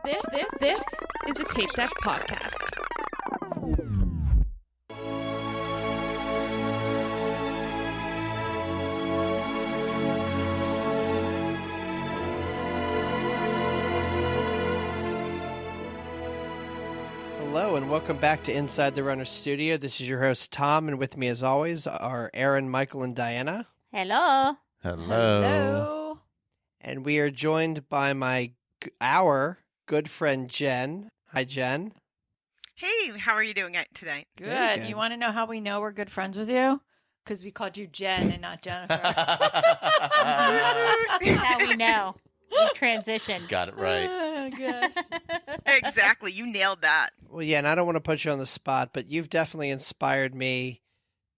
This is a Tape Deck podcast. Hello and welcome back to Inside the Runner Studio. This is your host Tom, and with me as always are Aaron, Michael, and Diana. Hello. Hello. And we are joined by our good friend Jen. Hi, Jen. Hey, how are you doing today? Good. You want to know how we know we're good friends with you? Because we called you Jen and not Jennifer. Now we know. We transitioned. Got it right. Oh, gosh. Exactly. You nailed that. Well, yeah, and I don't want to put you on the spot, but you've definitely inspired me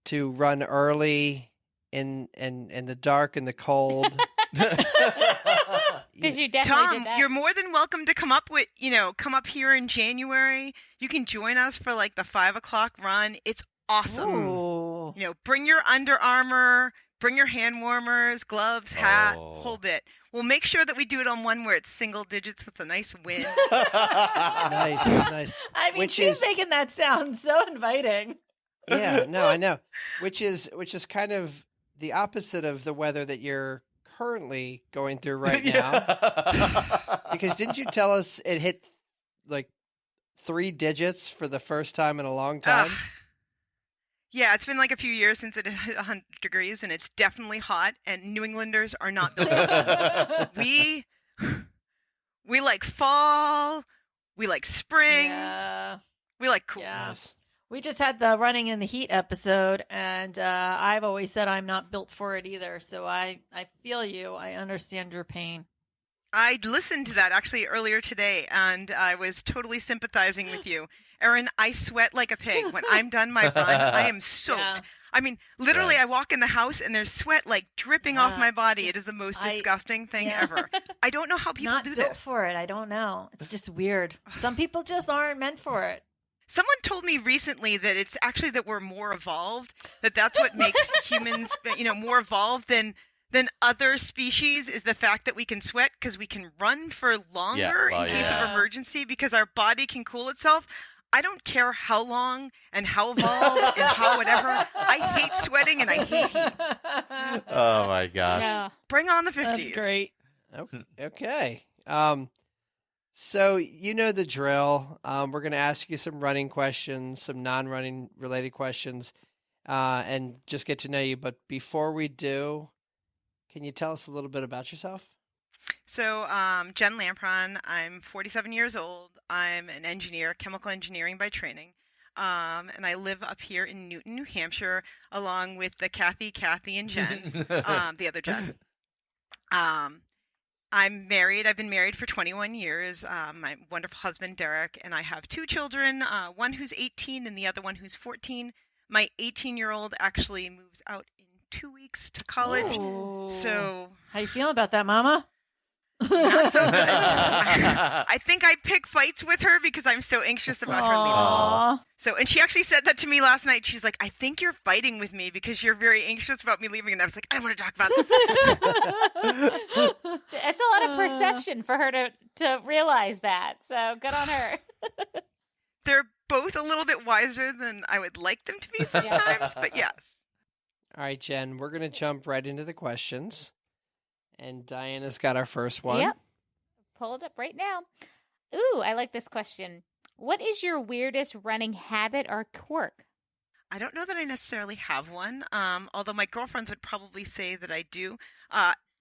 to run early in the dark and the cold. Because you definitely Tom, did that. you're more than welcome to come up here in January. You can join us for like the 5 o'clock run. It's awesome. Ooh. Bring your Under Armour, bring your hand warmers, gloves, hat, whole bit. We'll make sure that we do it on one where it's single digits with a nice wind. Nice. I mean, she's making that sound so inviting. Yeah, no, I know. Which is kind of the opposite of the weather that you're currently going through right now. Because didn't you tell us it hit like 3 digits for the first time in a long time? Yeah, it's been like a few years since it hit 100 degrees, and it's definitely hot, and New Englanders are not built for this. We like fall, we like spring, we like cool. Yeah. Yes. We just had the running in the heat episode, and I've always said I'm not built for it either. So I feel you. I understand your pain. I listened to that actually earlier today, and I was totally sympathizing with you. Erin, I sweat like a pig. When I'm done my run, I am soaked. Yeah. I mean, literally, Right. I walk in the house, and there's sweat like dripping off my body. It is the most disgusting thing ever. I don't know how people Not do built this. for it. I don't know. It's just weird. Some people just aren't meant for it. Someone told me recently that it's actually that we're more evolved, that's what makes humans, more evolved than other species is the fact that we can sweat because we can run for longer in case of emergency because our body can cool itself. I don't care how long and how evolved and how whatever. I hate sweating and I hate heat. Oh my gosh. Yeah. Bring on the 50s. That's great. Okay. So you know the drill. We're going to ask you some running questions, some non-running related questions, and just get to know you. But before we do, can you tell us a little bit about yourself? So, Jen Lampron, I'm 47 years old. I'm an engineer, chemical engineering by training. And I live up here in Newton, New Hampshire, along with the Kathy, and Jen, the other Jen. I'm married. I've been married for 21 years. My wonderful husband, Derek, and I have 2 children, one who's 18 and the other one who's 14. My 18-year-old actually moves out in 2 weeks to college. Ooh. So How you feeling about that, Mama? not so good. I think I pick fights with her because I'm so anxious about her leaving. Aw. So, and she actually said that to me last night. She's like, I think you're fighting with me because you're very anxious about me leaving. And I was like, I don't want to talk about this. It's a lot of perception for her to realize that. So good on her. They're both a little bit wiser than I would like them to be sometimes, but yes. All right, Jen, we're going to jump right into the questions. And Diana's got our first one. Yep. Pull it up right now. Ooh, I like this question. What is your weirdest running habit or quirk? I don't know that I necessarily have one, although my girlfriends would probably say that I do.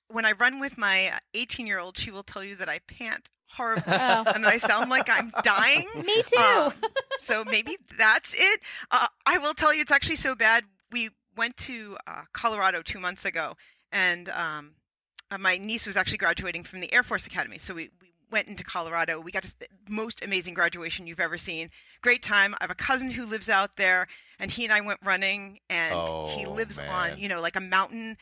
When I run with my 18-year-old, she will tell you that I pant horribly and that I sound like I'm dying. Me too. So maybe that's it. I will tell you it's actually so bad. We went to Colorado 2 months ago, and my niece was actually graduating from the Air Force Academy. So we went into Colorado. We got the most amazing graduation you've ever seen. Great time. I have a cousin who lives out there, and he and I went running, and he lives on, like a mountain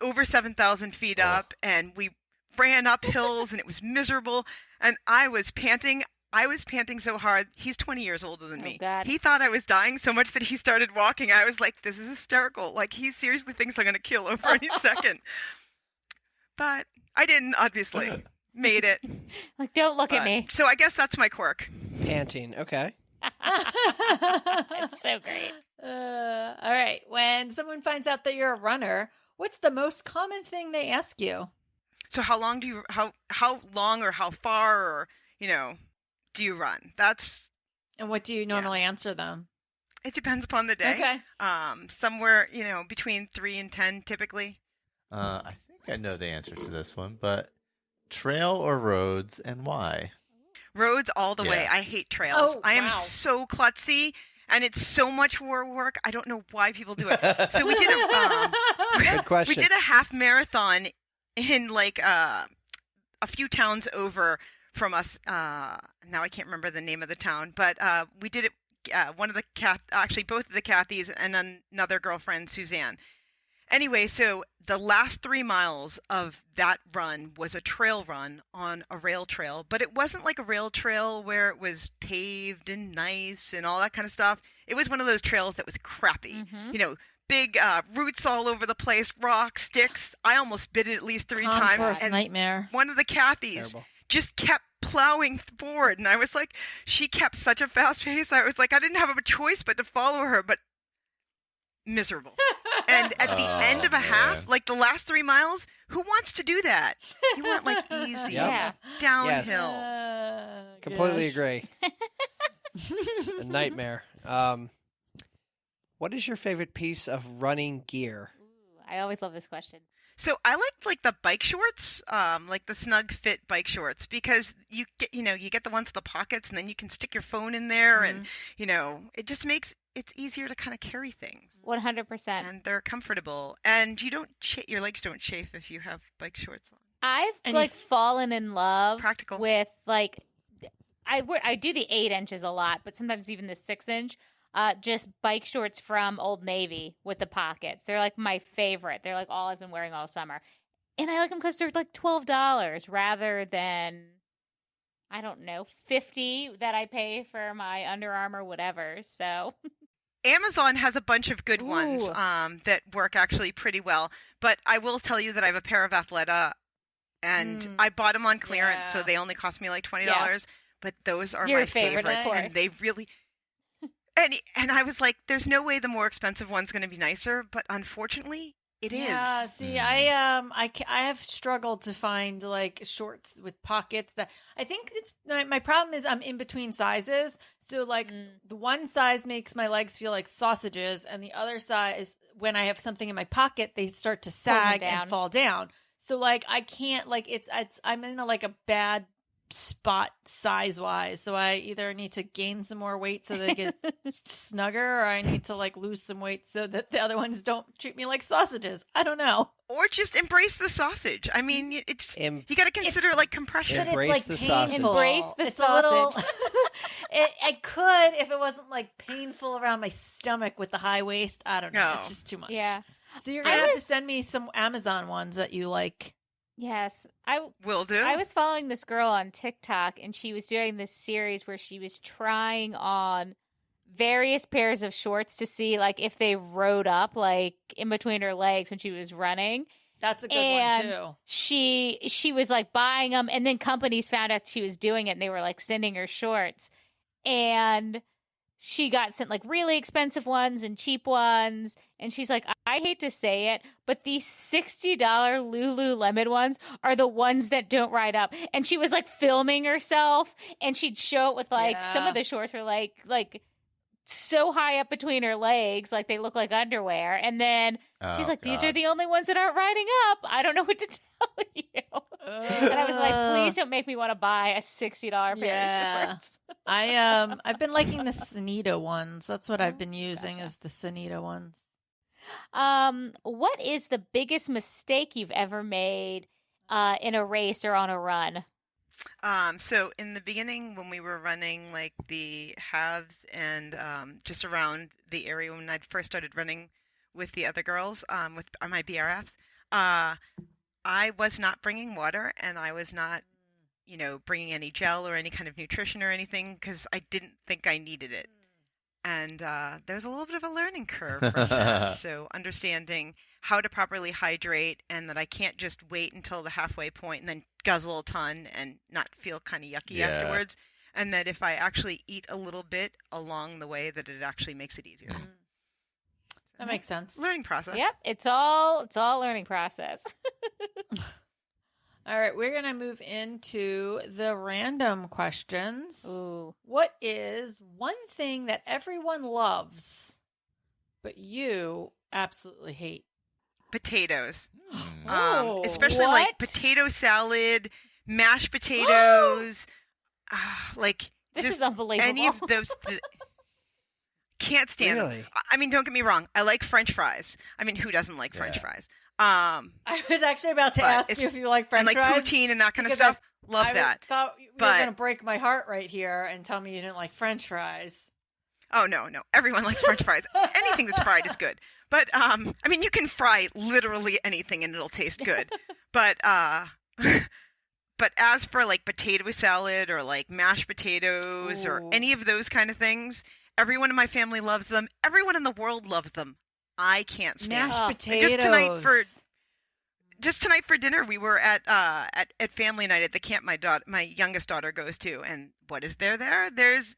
over 7,000 feet up, and we ran up hills, and it was miserable, and I was panting. I was panting so hard. He's 20 years older than me. God. He thought I was dying so much that he started walking. I was like, this is hysterical. Like, he seriously thinks I'm going to kill over any second. But I didn't, obviously. made it. Like, don't look at But- me. So I guess that's my quirk. Panting. Okay. It's so great. All right. When someone finds out that you're a runner, what's the most common thing they ask you? So how long do you how long or how far or do you run? That's And what do you normally answer them? it depends upon the day. Okay. Somewhere between 3 and 10 typically. I think I know the answer to this one, but trail or roads and why? Roads all the way. Yeah. I hate trails. Oh, I am wow. so klutzy, and it's so much more work. I don't know why people do it. So we did Good we question. did a half marathon in like a few towns over from us. Now I can't remember the name of the town, but we did it. One of the actually both of the Kathys and another girlfriend, Suzanne. Anyway, so the last 3 miles of that run was a trail run on a rail trail, but it wasn't like a rail trail where it was paved and nice and all that kind of stuff. It was one of those trails that was crappy. Mhm. Big roots all over the place, rocks, sticks. I almost bit it at least 3 Tom's times. worst And nightmare. one of the Kathys Terrible. just kept plowing forward, and I was like, she kept such a fast pace. I was like, I didn't have a choice but to follow her, but miserable. And at the Oh, end of a man. half, like the last 3 miles, who wants to do that? You want like easy Yep. Yeah. downhill. Completely gosh. agree. It's a nightmare. What is your favorite piece of running gear? Ooh, I always love this question. So I like the bike shorts, like the snug fit bike shorts, because you get the ones with the pockets, and then you can stick your phone in there, and it just makes it's easier to kind of carry things. 100%. And they're comfortable, and you don't your legs don't chafe if you have bike shorts on. I've And you fallen in love Practical. with I do the 8 inches a lot, but sometimes even the 6-inch. Just bike shorts from Old Navy with the pockets. They're like my favorite. They're like all I've been wearing all summer, and I like them because they're like $12 rather than I don't know $50 that I pay for my Under Armour whatever. So Amazon has a bunch of good ones Ooh. that work actually pretty well. But I will tell you that I have a pair of Athleta, and I bought them on clearance, so Yeah. they only cost me like $20. Yeah. But those are Your my favorite, of favorites, course. and they really. And I was like, there's no way the more expensive one's going to be nicer, but unfortunately, it is. Yeah, see, I have struggled to find like shorts with pockets that I think it's my problem is I'm in between sizes. So like the one size makes my legs feel like sausages, and the other size, when I have something in my pocket, they start to sag down. and fall down. So like I can't like it's I'm in a bad spot size wise, so I either need to gain some more weight so that it gets snugger, or I need to like lose some weight so that the other ones don't treat me like sausages. I don't know. Or just embrace the sausage. I mean, it's Em- you got to consider like compression. But Embrace it's like the sausage. painful. Embrace the It's a little- sausage. I could if it wasn't like painful around my stomach with the high waist. I don't know. No. It's just too much. yeah, So you're I gonna have to was- send me some Amazon ones that you like. yes. I Will do. was following this girl on TikTok, and she was doing this series where she was trying on various pairs of shorts to see like if they rode up like in between her legs when she was running. That's a good And one too. She was like buying them, and then companies found out she was doing it, and they were like sending her shorts, and she got sent like really expensive ones and cheap ones, and she's like, I hate to say it, but these $60 Lululemon ones are the ones that don't ride up. And she was like filming herself, and she'd show it with like some Yeah. of the shorts were like so high up between her legs, like they look like underwear, and then she's Oh, like, these are God. the only ones that aren't riding up. I don't know what to tell you. And I was like, please don't make me want to buy a $60 pair Yeah. of shorts. I've been liking the Sanita ones. That's what I've been using Gotcha. is the Sanita ones. What is the biggest mistake you've ever made in a race or on a run? So in the beginning, when we were running like the halves and just around the area when I first started running with the other girls, with my BRFs, I was not bringing water, and I was not, bringing any gel or any kind of nutrition or anything because I didn't think I needed it. And there's a little bit of a learning curve from that. So understanding how to properly hydrate, and that I can't just wait until the halfway point and then guzzle a ton and not feel kind of yucky Yeah. afterwards. And that if I actually eat a little bit along the way, that it actually makes it easier. That makes sense. Learning process. Yep, it's all learning process. All right, we're going to move into the random questions. Ooh. What is one thing that everyone loves, but you absolutely hate? Potatoes. Oh, Especially what? like potato salad, mashed potatoes, like This just is unbelievable. any of those. Can't stand them. Really? I mean, don't get me wrong. I like French fries. I mean, who doesn't like French Yeah. fries? I was actually about to But ask it's- you if you like and French like fries. poutine and that kind of because stuff. Love that. thought you were But- going to break my heart right here and tell me you didn't like French fries. Oh no. Everyone likes French fries. Anything that's fried is good. But I mean, you can fry literally anything and it'll taste good. But but as for like potato salad or like mashed potatoes or Ooh. any of those kind of things, everyone in my family loves them. Everyone in the world loves them. I can't stand Mashed them. potatoes. Just tonight for dinner, we were at family night at the camp my youngest daughter goes to, and what is there? There's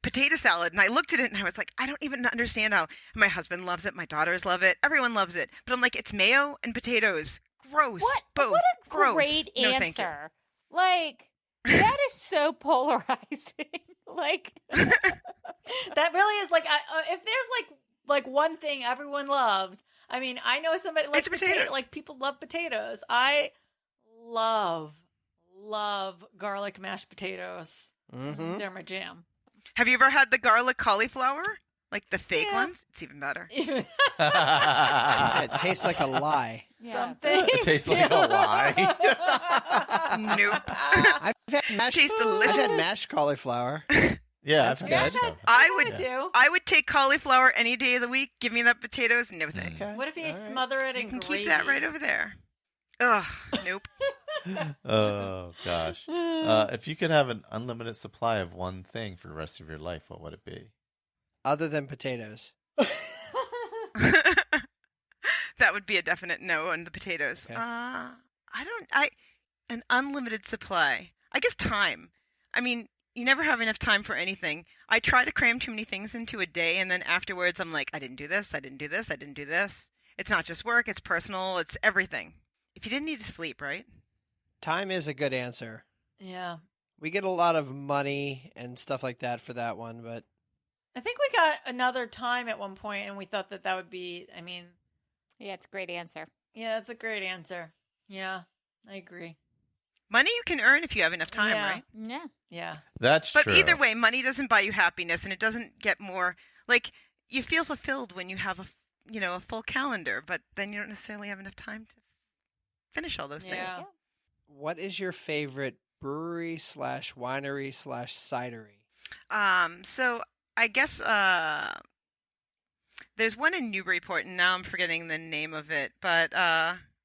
potato salad, and I looked at it and I was like, I don't even understand how. My husband loves it, my daughters love it, everyone loves it, but I'm like, it's mayo and potatoes, gross. What? Both. What a gross. great No, thank you. answer! Like that is so polarizing. Like That really is like, if there's like one thing everyone loves. I mean, I know somebody like It's potatoes. Like people love potatoes. I love garlic mashed potatoes. Mm-hmm. They're my jam. Have you ever had the garlic cauliflower? Like the fake Yeah. ones? It's even better. It tastes like a lie. yeah. Something. It tastes like a lie. Nope. I've had mashed. Tastes I've delicious. had mashed cauliflower. Yeah, That's I've good. had Yeah, some. I would take cauliflower any day of the week. Give me that potatoes. No thanks. Okay. What if you all right. smother it You in can gravy? keep that right over there. Ugh, nope. Oh gosh. If you could have an unlimited supply of one thing for the rest of your life, what would it be? Other than potatoes. That would be a definite no on the potatoes. Okay. An unlimited supply. I guess time. I mean, you never have enough time for anything. I try to cram too many things into a day, and then afterwards I'm like, I didn't do this, I didn't do this, I didn't do this. It's not just work, it's personal, it's everything. If you didn't need to sleep, right? Time is a good answer. Yeah. We get a lot of money and stuff like that for that one, but I think we got another time at one point, and we thought that would be, I mean, Yeah, it's a great answer. yeah, it's a great answer. Yeah, I agree. Money you can earn if you have enough time, Yeah. right? Yeah. Yeah. That's But true. either way, money doesn't buy you happiness, and it doesn't get more like you feel fulfilled when you have a full calendar, but then you don't necessarily have enough time to finish all those things. Yeah. what is your favorite brewery / winery / cidery? So I guess there's one in Newburyport, and now I'm forgetting the name of it, but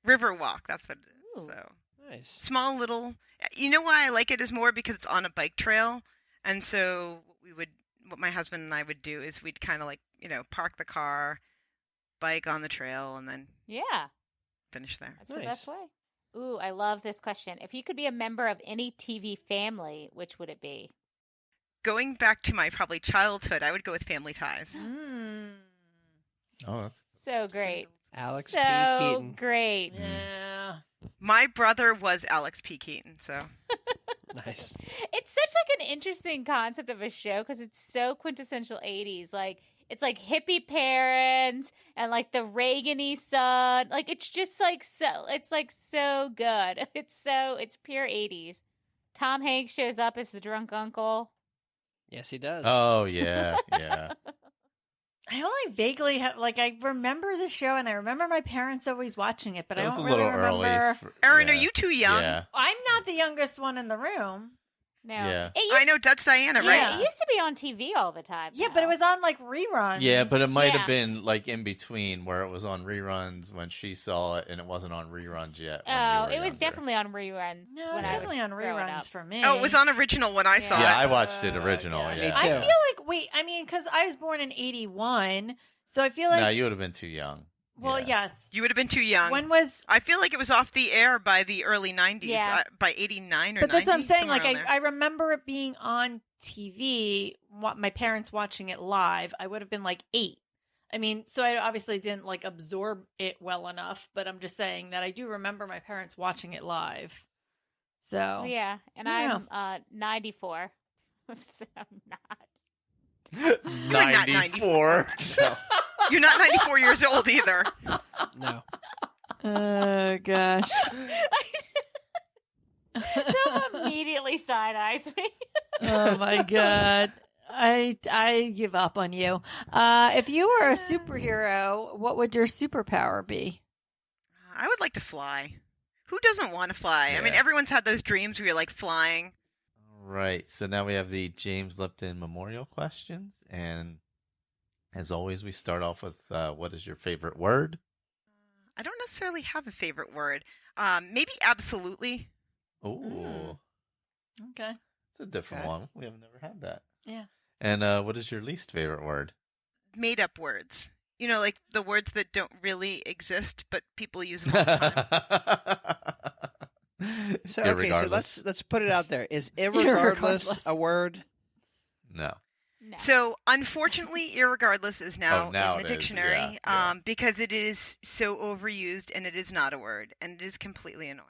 Riverwalk, that's what it is. Ooh. So Nice. small little. You know why I like it is more because it's on a bike trail, and so what my husband and I would do is we'd kind of like park the car, bike on the trail, and then Yeah. finish there. That's the Nice. best way. Ooh, I love this question. If you could be a member of any TV family, which would it be? Going back to my probably childhood, I would go with Family Ties. Mm. Oh, that's So great. Alex P. So Keaton. great. Yeah. My brother was Alex P. Keaton, so Nice. It's such like an interesting concept of a show because it's so quintessential 80s. Like it's like hippie parents and like the Reagan-y son. Like it's just like so good. It's pure 80s. Tom Hanks shows up as the drunk uncle. Yes, he does. Oh yeah, yeah. I only vaguely have, like, I remember the show, and I remember my parents always watching it, but It I was don't a really little remember. early. Erin, yeah. are you too young? Yeah. I'm not the youngest one in the room. No. Yeah. It used, I know that's Diana, right? yeah, it used to be on TV all the time. Yeah, though. but it was on, like, reruns. Yeah, but it might have Yes. been like in between where it was on reruns when she saw it and it wasn't on reruns yet. when you Oh, were it was younger. definitely on reruns. No, it when was I definitely on growing reruns up. for me. Oh, it was on original when I saw Yeah, it. I watched it original. Okay. Yeah. Me too. I feel like, wait, I mean, because I was born in 81, so I feel like, No, you would have been too young. Well, Yeah. yes. You would have been too young. When was? I feel like it was off the air by the early 90s, Yeah. by 89 or 90. But that's what I'm saying. Like, somewhere around I remember it being on TV. My parents watching it live. I would have been like 8. I mean, so I obviously didn't like absorb it well enough. But I'm just saying that I do remember my parents watching it live. So Yeah, and I don't I'm 94. So I'm not. not 94. No, You're not 94 years old either. no. oh gosh. Don't immediately side eyes me. Oh my god. I give up on you. If you were a superhero, what would your superpower be? I would like to fly. Who doesn't want to fly? I mean, Yeah. everyone's had those dreams where you're like flying. Right. So now we have the James Lipton Memorial questions. And as always, we start off with what is your favorite word? I don't necessarily have a favorite word. Maybe absolutely. Ooh, Okay. it's a different Okay. one. We haven't never had that. Yeah. And what is your least favorite word? Made up words. You know, like the words that don't really exist, but people use them all the time. So okay, so let's put it out there. Is irregardless Irregardless. a word? No. No. So, unfortunately, irregardless is now, now in the it is, dictionary yeah. because it is so overused and it is not a word and it is completely annoying.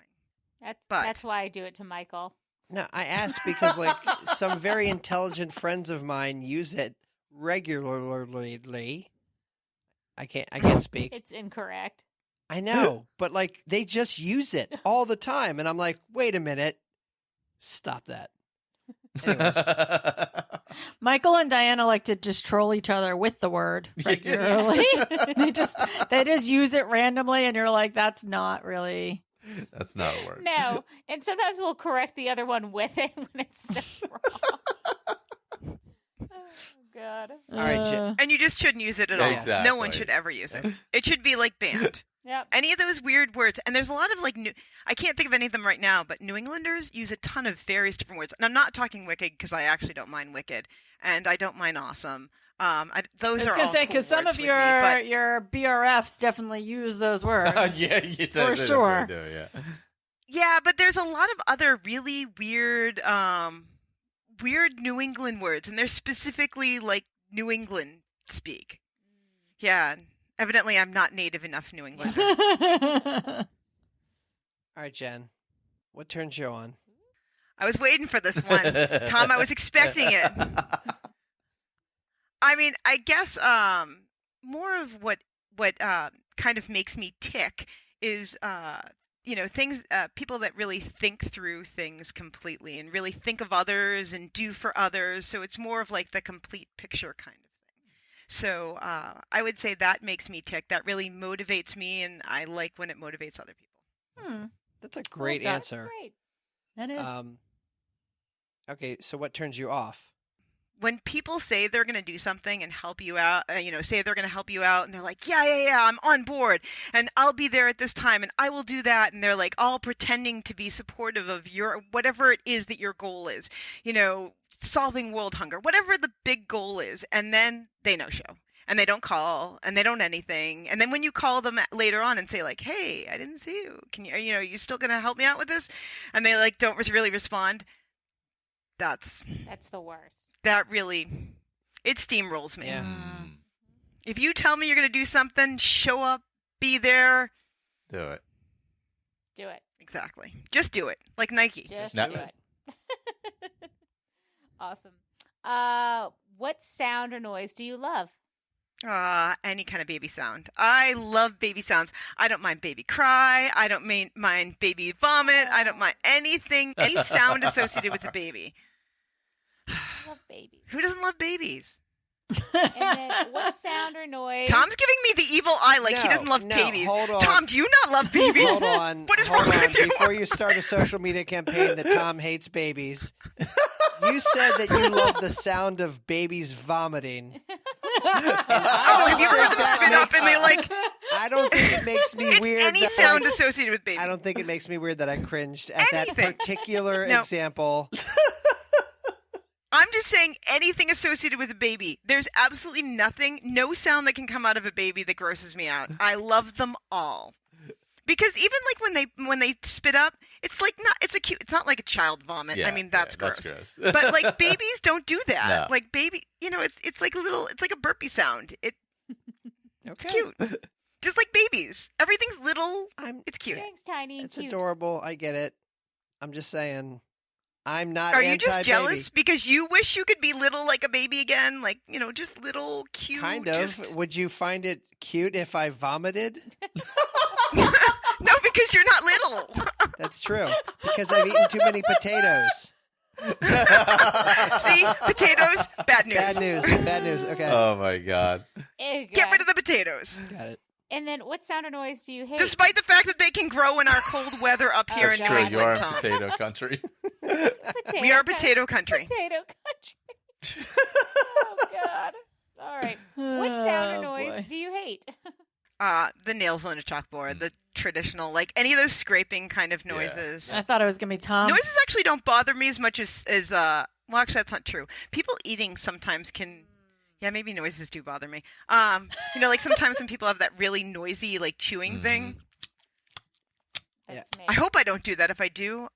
but- That's why I do it to Michael. No, I asked because like some very intelligent friends of mine use it regularly. I can't speak. It's incorrect. I know, but like they just use it all the time, and I'm like, wait a minute, stop that. Anyways. Michael and Diana like to just troll each other with the word regularly. they just use it randomly, and you're like, that's not really. That's not a word. No, and sometimes we'll correct the other one with it when it's so wrong. Oh God. All right, And you just shouldn't use it at all. Exactly. No one should ever use it. It should be like banned. Yep. Any of those weird words, and there's a lot of like I can't think of any of them right now, but New Englanders use a ton of various different words. And I'm not talking wicked because I actually don't mind wicked, and I don't mind awesome. Those I was are gonna all say cool because some words of with me, but your BRFs definitely use those words. Yeah, you For sure. do, yeah. yeah, but there's a lot of other really weird, weird New England words, and they're specifically like New England speak. Yeah, evidently I'm not native enough New Englander. All right, Jen, what turns you on? I was waiting for this one, Tom. I was expecting it. I mean, I guess more of what kind of makes me tick is things people that really think through things completely and really think of others and do for others. So it's more of like the complete picture kind of thing. So I would say that makes me tick. That really motivates me, and I like when it motivates other people. That's a great that. answer. Great. That is. Okay, so what turns you off? When people say they're going to do something and help you out, say they're going to help you out, and they're like, yeah, I'm on board, and I'll be there at this time, and I will do that, and they're like all pretending to be supportive of your whatever it is that your goal is, solving world hunger, whatever the big goal is, and then they no show, and they don't call, and they don't anything, and then when you call them later on and say like, hey, I didn't see you, can you, are you still going to help me out with this, and they like don't really respond. That's the worst. That really, it steamrolls me. Yeah. If you tell me you're going to do something, show up, be there. Do it. Do it. Exactly. Just do it. Like Nike. Just No. do it. Awesome. What sound or noise do you love? Any kind of baby sound. I love baby sounds. I don't mind baby cry. I don't mind baby vomit. I don't mind anything, any sound associated with a baby. I love babies. Who doesn't love babies? And then what sound or noise? Tom's giving me the evil eye like he No, doesn't love no, babies. hold on. Tom, do you not love babies? Hold on. What is hold wrong on. with you? Before you start a social media campaign that Tom hates babies, you said that you love the sound of babies vomiting. Oh, have you ever heard them spit up and they like... I don't think it makes me It's weird. any that sound associated with babies. I don't think it makes me weird that I cringed at Anything. that particular No. example. I'm just saying anything associated with a baby. There's absolutely nothing, no sound that can come out of a baby that grosses me out. I love them all. Because even like when they spit up, it's like it's not like a child vomit. Yeah, I mean, that's gross. That's gross. But like babies don't do that. No. Like it's like a burpee sound. It's cute. Just like babies. Everything's little. It's cute. Thanks, tiny and It's cute. adorable. I get it. I'm just saying, I'm not. Are you just anti-baby. jealous because you wish you could be little like a baby again? Like, just little cute. Kind of. Would you find it cute if I vomited? No, because you're not little. That's true. Because I've eaten too many potatoes. See, potatoes, bad news. Bad news. Bad news. Okay. Oh my god. Get rid of the potatoes. Got it. And then, what sound or noise do you hate? Despite the fact that they can grow in our cold weather up here That's in true. New You are England, in Tom. potato country. We are potato country. Potato country. Oh God! All right. What sound or noise do you hate? The nails on a chalkboard, the traditional, like any of those scraping kind of noises. I thought it was gonna be Tom. Noises actually don't bother me as much as well, actually that's not true. People eating sometimes can. Yeah, maybe noises do bother me. Like sometimes when people have that really noisy, like chewing thing. That's me. I hope I don't do that. If I do,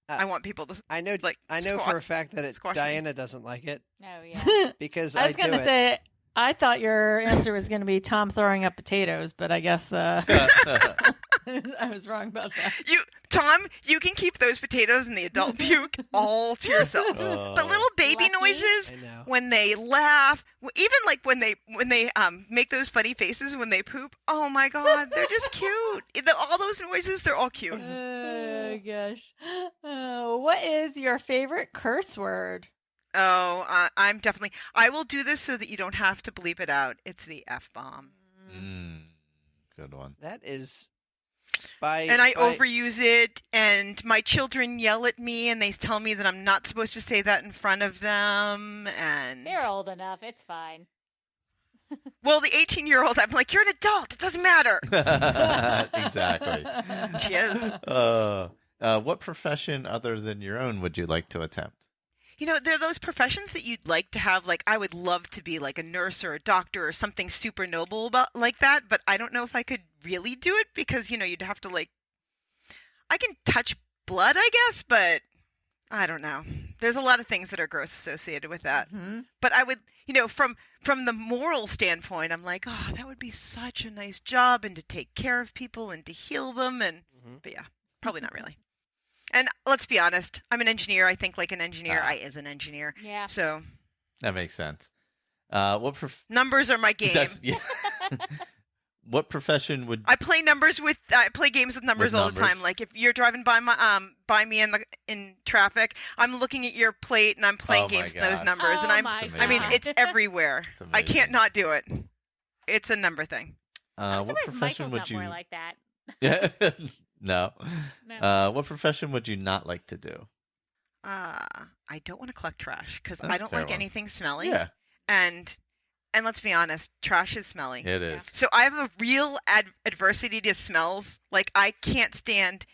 I want people to. I know. Like, I know squash- for a fact that squash me. Diana doesn't like it Oh yeah. because I was do gonna it. say, I thought your answer was gonna be Tom throwing up potatoes, but I guess I was wrong about that. Tom, you can keep those potatoes and the adult puke all to yourself. But little baby Lucky. noises I know. when they laugh, even like when they make those funny faces when they poop. Oh my God, they're just cute. All those noises, they're all cute. Oh gosh. What is your favorite curse word? Oh, I will do this so that you don't have to bleep it out. It's the F-bomb. Good one. That is And I overuse it, and my children yell at me, and they tell me that I'm not supposed to say that in front of them. And They're old enough. It's fine. well, the 18-year-old, I'm like, you're an adult. It doesn't matter. Exactly. She is. What profession other than your own would you like to attempt? There are those professions that you'd like to have. Like, I would love to be like a nurse or a doctor or something super noble like that. But I don't know if I could really do it because, you'd have to I can touch blood, I guess, but I don't know. There's a lot of things that are gross associated with that. Mm-hmm. But I would, from the moral standpoint, I'm like, oh, that would be such a nice job and to take care of people and to heal them. But yeah, probably not really. And let's be honest, I'm an engineer. I think like an engineer. I is an engineer. Yeah. So That makes sense. numbers are my game. What profession would I play games with numbers all the time. Like if you're driving by me in traffic, I'm looking at your plate and I'm playing games with those numbers. Oh, And my mean, God. it's everywhere. It's I amazing. can't not do it. It's a number thing. I'm what surprised profession Michael's would not you more like that. No. No. What profession would you not like to do? I don't want to collect trash because That's I a don't fair like one. anything smelly. Yeah, And let's be honest, trash is smelly. it is. So I have a real adversity to smells. Like I can't stand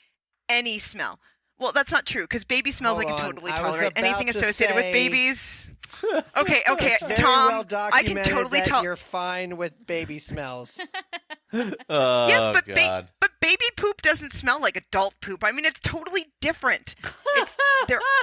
any smell. Well, that's not true because baby smells I Hold can on. totally I was tolerate. about Anything to associated with say- babies. Okay, It's very Tom. well I can documented totally that tell. you're fine with baby smells. Oh, Yes, but God. but baby poop doesn't smell like adult poop. I mean, it's totally different.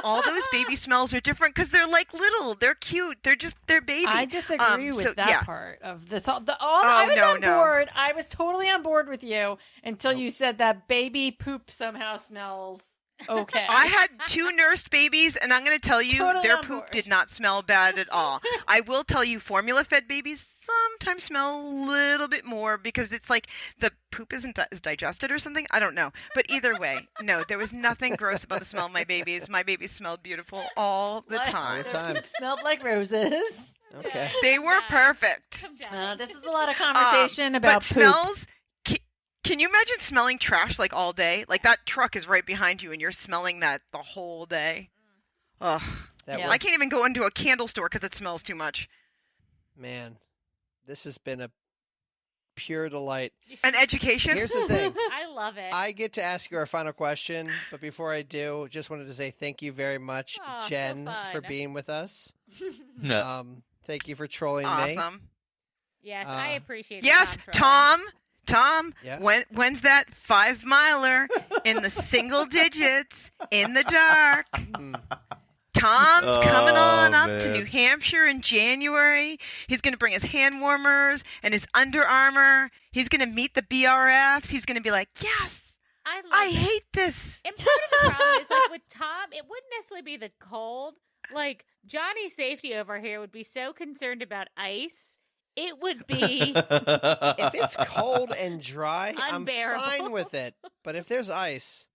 All those baby smells are different because they're like little. They're cute. They're baby. I disagree with so, that yeah. part of this. I was on no. board. I was totally on board with you until you said that baby poop somehow smells okay. I had 2 nursed babies, and I'm going to tell you, Totally their on poop board. did not smell bad at all. I will tell you, formula-fed babies sometimes smell a little bit more because it's like the poop isn't is digested or something. I don't know. But either way, no, there was nothing gross about the smell of my babies. My babies smelled beautiful all the time. All the time. Poop smelled like roses. Okay. They were perfect. Come down. This is a lot of conversation about But poop. smells... Can you imagine smelling trash like all day? Like that truck is right behind you and you're smelling that the whole day. Ugh. That Yeah. would- I can't even go into a candle store because it smells too much. Man, this has been a pure delight. An education. Here's the thing. I love it. I get to ask you our final question, but before I do, just wanted to say thank you very much, Aw, so Jen, for fun. being with us. No. Thank you for trolling me. Awesome. Yes, I appreciate Yes, the Tom. Tom. Yeah. When's that 5-miler in the single digits in the dark? Tom's coming on up to New Hampshire in January. He's going to bring his hand warmers and his Under Armour. He's going to meet the BRFs. He's going to be like, yes, I hate this. And part of the problem is, like, with Tom, it wouldn't necessarily be the cold. Like, Johnny Safety over here would be so concerned about ice. It would be If it's cold and dry, unbearable. I'm fine with it. But if there's ice,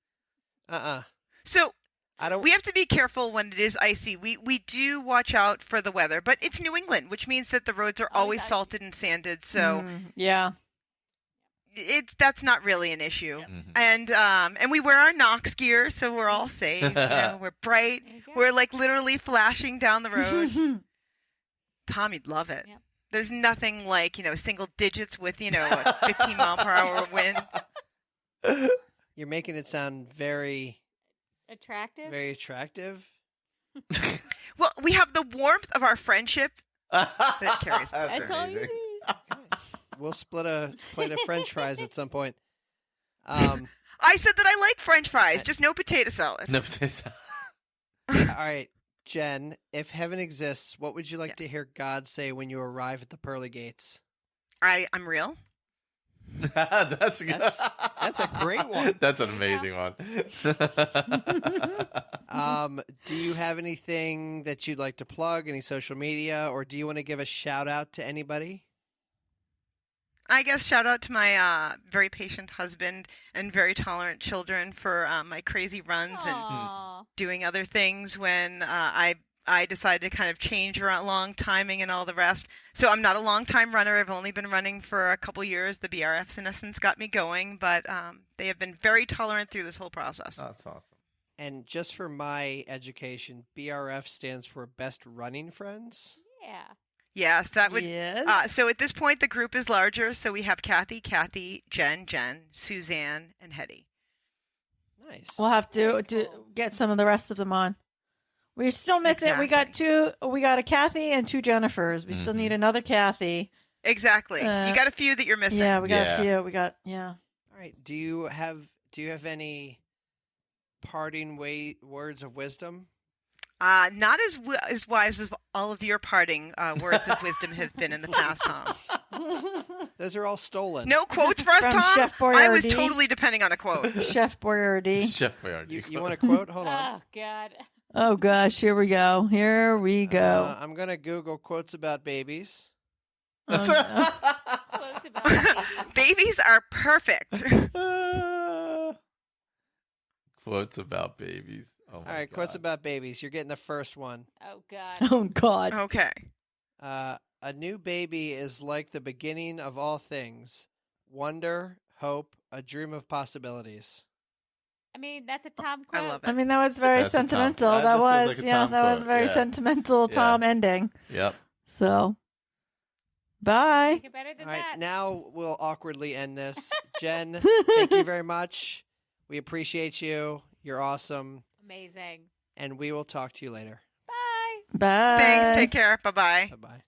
So I don't. we have to be careful when it is icy. We do watch out for the weather, but it's New England, which means that the roads are always icy. salted and sanded. So Yeah. that's not really an issue. Mhm. And we wear our Knox gear, so we're all safe. We're bright. There you go. We're like literally flashing down the road. Tom, you'd love it. Yep. There's nothing like, single digits with, a 15 mile per hour wind. You're making it sound very, Attractive. very attractive. Well, we have the warmth of our friendship that carries. That's all you amazing. need. We'll split a plate of French fries at some point. I said that I like French fries, just no potato salad. No potatoes. All right, Jen, if heaven exists, what would you like to hear God say when you arrive at the pearly gates? I'm real. That's good. That's a great one. That's an amazing one. Do you have anything that you'd like to plug, any social media, or do you want to give a shout out to anybody? I guess shout out to my very patient husband and very tolerant children for my crazy runs and Aw. doing other things when I decided to kind of change around long timing and all the rest. So I'm not a long time runner. I've only been running for a couple years. The BRFs in essence got me going, but they have been very tolerant through this whole process. That's awesome. And just for my education, BRF stands for Best Running Friends. Yeah. Yes, that would. Yes. So at this point, the group is larger. So we have Kathy, Jen, Suzanne, and Hetty. Nice. We'll have to get some of the rest of them on. We're still missing. We got a Kathy and 2 Jennifers. We still need another Kathy. Exactly. You got a few that you're missing. Yeah, we got a few. We got All right. Do you have any parting words of wisdom? Not as wise as all of your parting words of wisdom have been in the past, Tom. Those are all stolen. No quotes for us, From Tom? Chef I was Boyardee. totally depending on a quote. Chef Boyardee. Chef Boyardee. You want a quote? Hold on. Oh God. Oh gosh, here we go. Here we go. I'm gonna Google quotes about babies. Oh, no. Quotes about babies. Babies are perfect. Quotes about babies. Oh my All right, God. quotes about babies. You're getting the first one. Oh God. Oh God. Okay. A new baby is like the beginning of all things. Wonder, hope, a dream of possibilities. I mean, that's a Tom quote. I love it. I mean, that was very That's a Tom- sentimental. that That feels was, like a yeah, Tom that was a quote, very yeah. sentimental Yeah. Tom ending. Yep. So, bye. Make it better than All right, that. now we'll awkwardly end this. Jen, thank you very much. We appreciate you. You're awesome. Amazing. And we will talk to you later. Bye. Bye. Thanks. Take care. Bye-bye. Bye-bye.